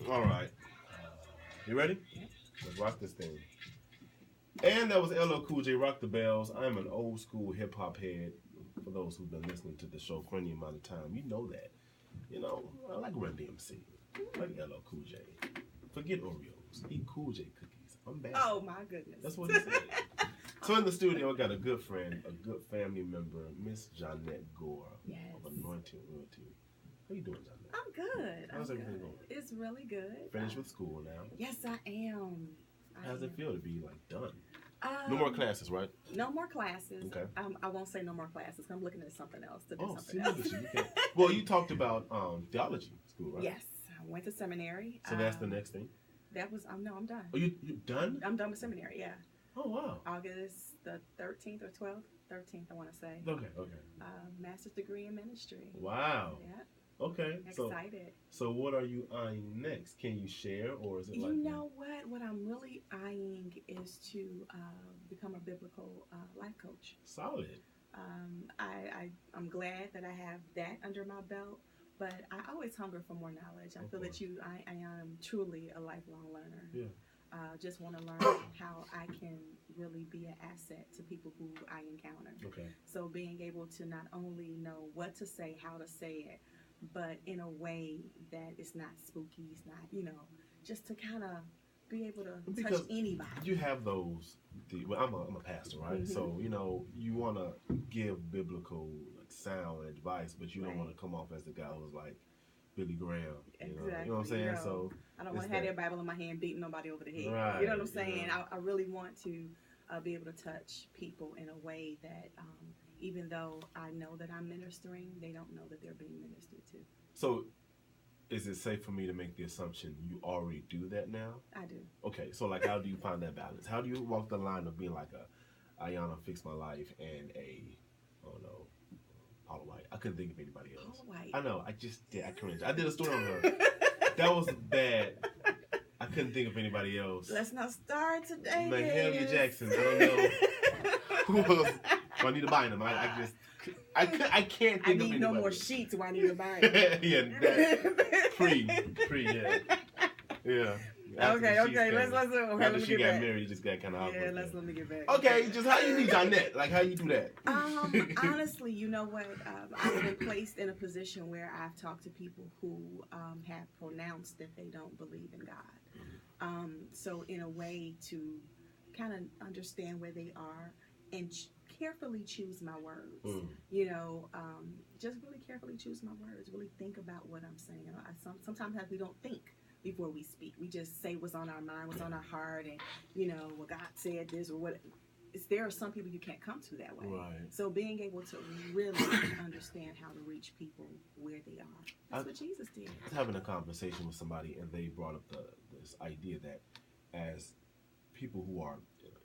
All right. You ready? Yeah. Let's rock this thing. And that was LL Cool J, Rock the Bells. I'm an old school hip hop head. For those who've been listening to the show for any amount of time, you know that. You know, I like Run DMC. I like LL Cool J. Forget Oreos. Eat Cool J cookies. I'm bad. Oh my goodness. That's what he said. So in the studio, I got a good friend, a good family member, Miss Johnette Gore of Anointed Realty. How you doing, Johnette? I'm good. How's everything going? It's really good. Finished with school now. Yes, I am. How's it feel to be like done? No more classes, right? No more classes. Okay. I won't say no more classes. I'm looking at something else to do something see, else. look at you. Well, you talked about theology school, right? Yes, I went to seminary. So that's the next thing. That was no, I'm done. Oh, you done? I'm done with seminary. Yeah. Oh wow. August the 13th or 12th. 13th, I want to say. Okay. Master's degree in ministry. Wow. Yeah. Okay. Excited. So what are you eyeing next? Can you share, or is it like? You know what? What I'm really eyeing is to become a biblical life coach. Solid. I'm glad that I have that under my belt, but I always hunger for more knowledge. I feel that I am truly a lifelong learner. Yeah. Just want to learn how I can really be an asset to people who I encounter. Okay. So being able to not only know what to say, how to say it, but in a way that it's not spooky, it's not, just to kind of be able to touch anybody. You have those. I'm a pastor, right? Mm-hmm. So you want to give biblical sound advice, but you don't want to come off as the guy who's like Billy Graham. You know what I'm saying? So I don't want to have that Bible in my hand beating nobody over the head. Right, you know what I'm saying? I really want to be able to touch people in a way that even though I know that I'm ministering, they don't know that they're being ministered to. So is it safe for me to make the assumption you already do that now? I do. Okay, so how do you find that balance? How do you walk the line of being like a Ayana Fix My Life and Paula White? I couldn't think of anybody else. Paula White. I know, I cringed. I did a story on her. That was bad. I couldn't think of anybody else. Let's not start today. Mahalia Jackson. I don't know who else. Juanita Bynum. I can't think of anybody. I need no more sheets. Juanita Bynum. Yeah, that, yeah. Okay. Let's after she got married, you just got kind of awkward. Yeah, let me get back. Okay, just how you meet Johnette? Like, how you do that? Honestly, you know what? I've been placed in a position where I've talked to people who have pronounced that they don't believe in God. So in a way to kind of understand where they are and carefully choose my words. Just really carefully choose my words. Really think about what I'm saying. Sometimes we don't think before we speak. We just say what's on our mind, what's on our heart, and what God said this or what. There are some people you can't come to that way. Right. So being able to really understand how to reach people where they are. That's what Jesus did. I was having a conversation with somebody, and they brought up this idea that as people who are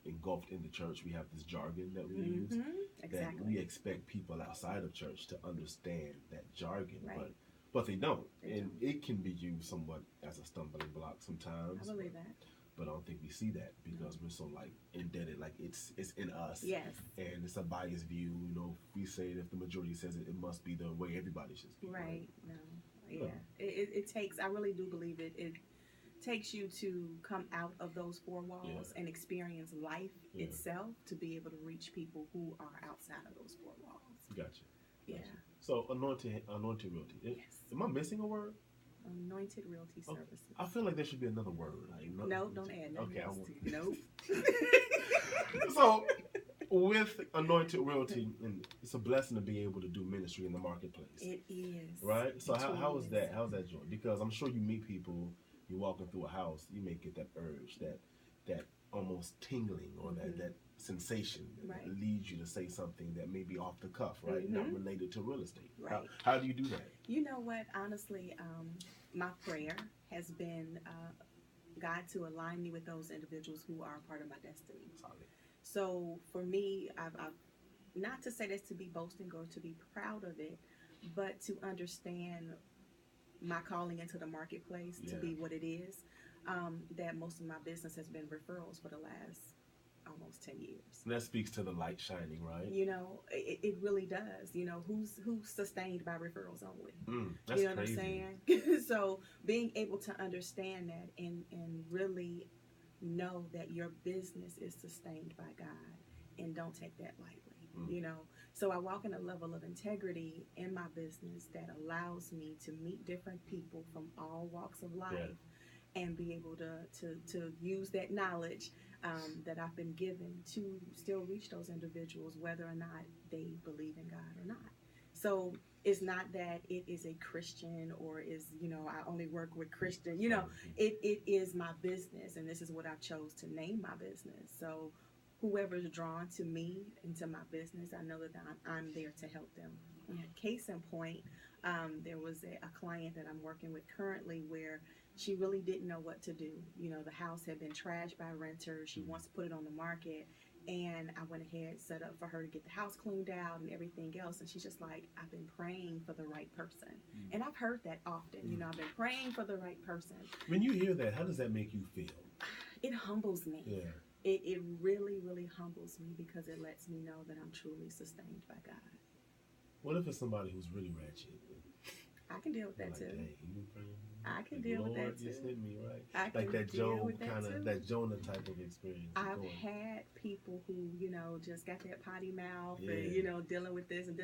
engulfed in the church, we have this jargon that we use. Exactly. That we expect people outside of church to understand that jargon, right. but they don't. It can be used somewhat as a stumbling block sometimes. I believe that. But I don't think we see that because we're so indebted, it's in us. Yes. And it's a biased view. We say that if the majority says it, it must be the way everybody should speak. Right. No. Yeah. It takes. I really do believe it. It takes you to come out of those four walls and experience life itself to be able to reach people who are outside of those four walls. Gotcha. Yeah. So anointed realty. Yes. Am I missing a word? Anointed realty services. I feel like there should be another word. No, don't add nothing else to you. Nope. So, with Anointed Realty, and it's a blessing to be able to do ministry in the marketplace. It is. Right? So how is that? How's that joy? Because I'm sure you meet people, you're walking through a house, you may get that urge, that almost tingling or that sensation that leads you to say something that may be off the cuff, right? Not related to real estate. Right. How do you do that? You know what? Honestly, my prayer has been God to align me with those individuals who are a part of my destiny. Solid. So for me, I've not to say this to be boasting or to be proud of it, but to understand my calling into the marketplace to be what it is. That most of my business has been referrals for the last almost 10 years. And that speaks to the light shining, right? You know, it really does. You know, who's sustained by referrals only. That's you know crazy. what I'm saying? So being able to understand that and really know that your business is sustained by God and don't take that lightly. You know, so I walk in a level of integrity in my business that allows me to meet different people from all walks of life and be able to use that knowledge that I've been given to still reach those individuals, whether or not they believe in God or not. So it's not that it is a Christian or is, you know, I only work with Christian, you know, it is my business, and this is what I chose to name my business. So whoever's drawn to me and to my business, I know that I'm there to help them. Case in point, there was a client that I'm working with currently where she really didn't know what to do. You know, the house had been trashed by renters. She wants to put it on the market. And I went ahead, set up for her to get the house cleaned out and everything else. And she's just like, I've been praying for the right person. And I've heard that often. You know, I've been praying for the right person. When you hear that, how does that make you feel? It humbles me. Yeah. It really, really humbles me because it lets me know that I'm truly sustained by God. What if it's somebody who's really ratchet? I can deal with that like, too. Dang, you praying? I can like, deal Lord, with that too. You sent me, right? I like can that deal Job with that kind too. of, that Jonah type of experience. I've had people who, you know, just got that potty mouth Yeah. and, you know, dealing with this and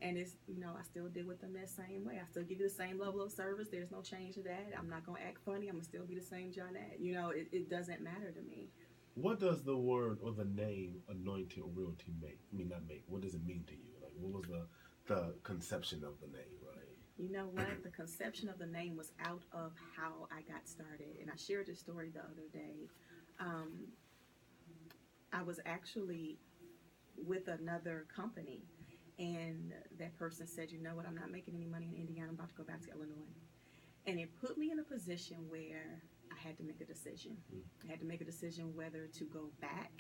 and it's, you know, I still deal with them that same way. I still give you the same level of service. There's no change to that. I'm not going to act funny. I'm going to still be the same Johnette. You know, it doesn't matter to me. What does the word or the name anointed royalty make? I mean, not make. What does it mean to you? Like, what was the conception of the name, right? You know what? The conception of the name was out of how I got started. And I shared this story the other day. I was actually with another company, and that person said, you know what, I'm not making any money in Indiana. I'm about to go back to Illinois. And it put me in a position where I had to make a decision. I had to make a decision whether to go back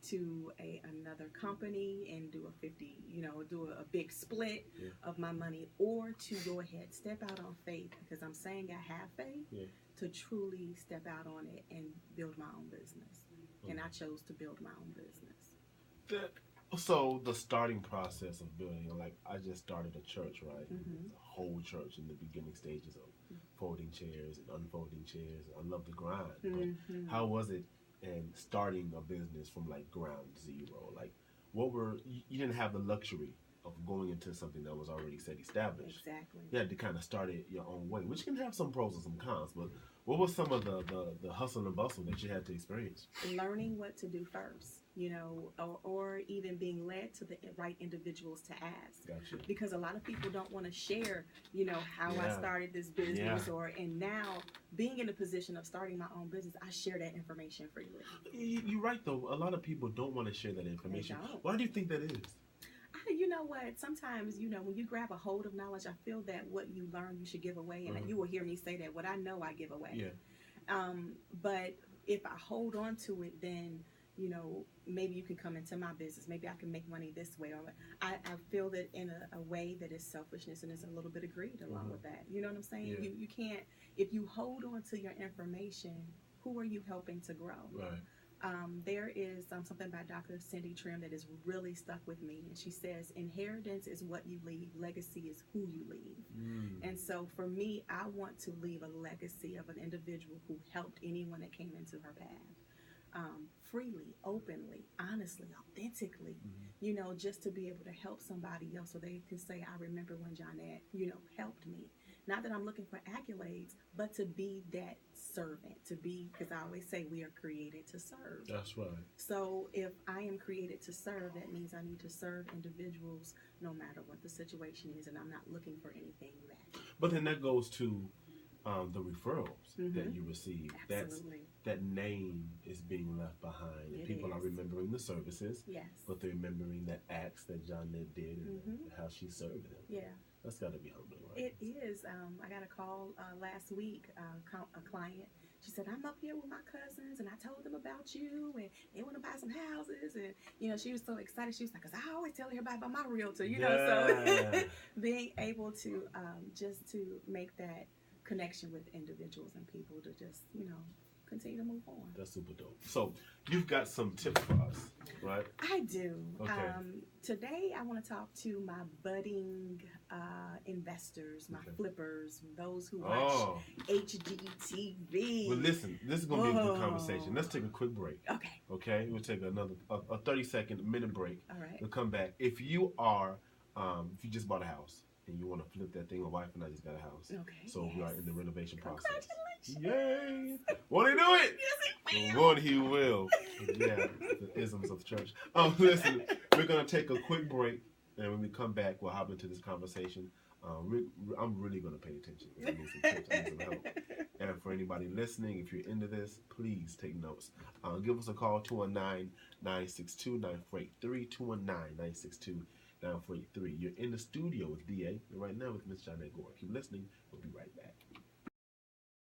to another company and do a 50, you know, do a big split of my money, or to go ahead, step out on faith, because I'm saying I have faith to truly step out on it and build my own business. And I chose to build my own business. So the starting process of building, like I just started a church, right? A whole church in the beginning stages of folding chairs and unfolding chairs. I love the grind. But how was it in starting a business from like ground zero? Like, you didn't have the luxury of going into something that was already set established. Exactly. You had to kind of start it your own way, which can have some pros and some cons. But what was some of the hustle and bustle that you had to experience? Learning what to do first, you know, or even being led to the right individuals to ask. Gotcha. Because a lot of people don't want to share, you know, how I started this business, and now being in a position of starting my own business, I share that information freely. You're right, though. A lot of people don't want to share that information. They don't. Why do you think that is? You know what? Sometimes, you know, when you grab a hold of knowledge, I feel that what you learn, you should give away. And you will hear me say that. What I know, I give away. Yeah. But if I hold on to it, then, you know, maybe you can come into my business. Maybe I can make money this way. Or I feel that in a way that is selfishness and it's a little bit of greed along with that. You know what I'm saying? Yeah. You can't, if you hold on to your information, who are you helping to grow? Right. There is something by Dr. Cindy Trim that has really stuck with me. And she says, inheritance is what you leave. Legacy is who you leave. And so for me, I want to leave a legacy of an individual who helped anyone that came into her path. Freely, openly, honestly, authentically, you know, just to be able to help somebody else so they can say, I remember when Johnette, you know, helped me. Not that I'm looking for accolades, but to be that servant, because I always say we are created to serve. That's right. So if I am created to serve, that means I need to serve individuals no matter what the situation is, and I'm not looking for anything back. But then that goes to the referrals that you receive. Absolutely. That name is being left behind. And people are remembering the services, but they're remembering the acts that Johnette did and how she served them. Yeah. That's got to be humbling, right? It is. I got a call last week, a client. She said, I'm up here with my cousins, and I told them about you, and they want to buy some houses. And, you know, she was so excited. She was like, because I always tell everybody about my realtor, you know. So being able to just to make that connection with individuals and people to just, you know, continue to move on. That's super dope. So you've got some tips for us, right? I do. Okay. Today, I want to talk to my budding investors, my Okay. flippers, those who watch HGTV. Well, listen, this is going to be a good conversation. Let's take a quick break. Okay. Okay? We'll take another a 30-second, minute break. All right. We'll come back. If you just bought a house and you want to flip that thing, my wife and I just got a house. Okay. So we are in the renovation process. Congratulations. Yay! Won't he do it? Yes, he will. Won't he will. Yeah, the isms of the church. Listen, we're going to take a quick break, and when we come back, we'll hop into this conversation. I'm really going to pay attention. I need some tips. I need some help. And for anybody listening, if you're into this, please take notes. Give us a call, 219-962-9483, 219-962-9483. You're in the studio with DA, and right now with Miss Johnette Gore. Keep listening. We'll be right back.